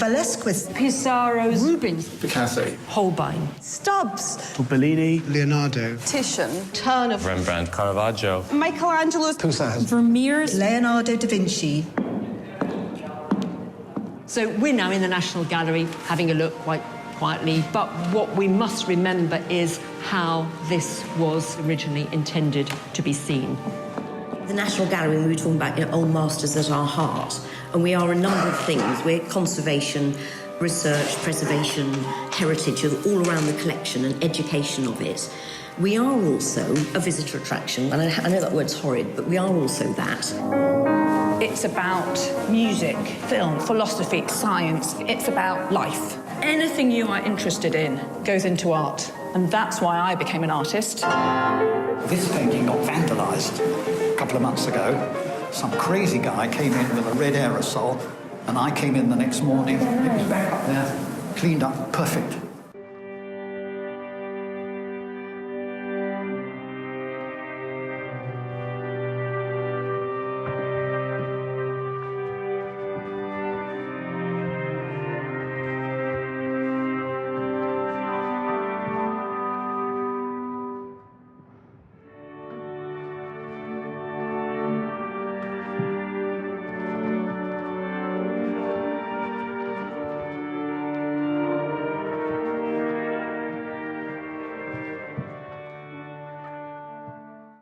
Velasquez, Pissarro's, Rubens, Picasso, Holbein, Stubbs, Bellini, Leonardo, Titian, Turner, Rembrandt, Caravaggio, Michelangelo, Poussin, Vermeer's. Leonardo da Vinci. So we're now in the National Gallery having a look quite quietly, but what we must remember is how this was originally intended to be seen. The National Gallery, we were talking about old masters at our heart, and we are a number of things. We're conservation, research, preservation, heritage, all around the collection and education of it. We are also a visitor attraction, and I know that word's horrid, but we are also that. It's about music, film, philosophy, science. It's about life. Anything you are interested in goes into art, and that's why I became an artist. This painting got vandalised a couple of months ago. Some crazy guy came in with a red aerosol, and I came in the next morning. It was back up there, cleaned up, perfect.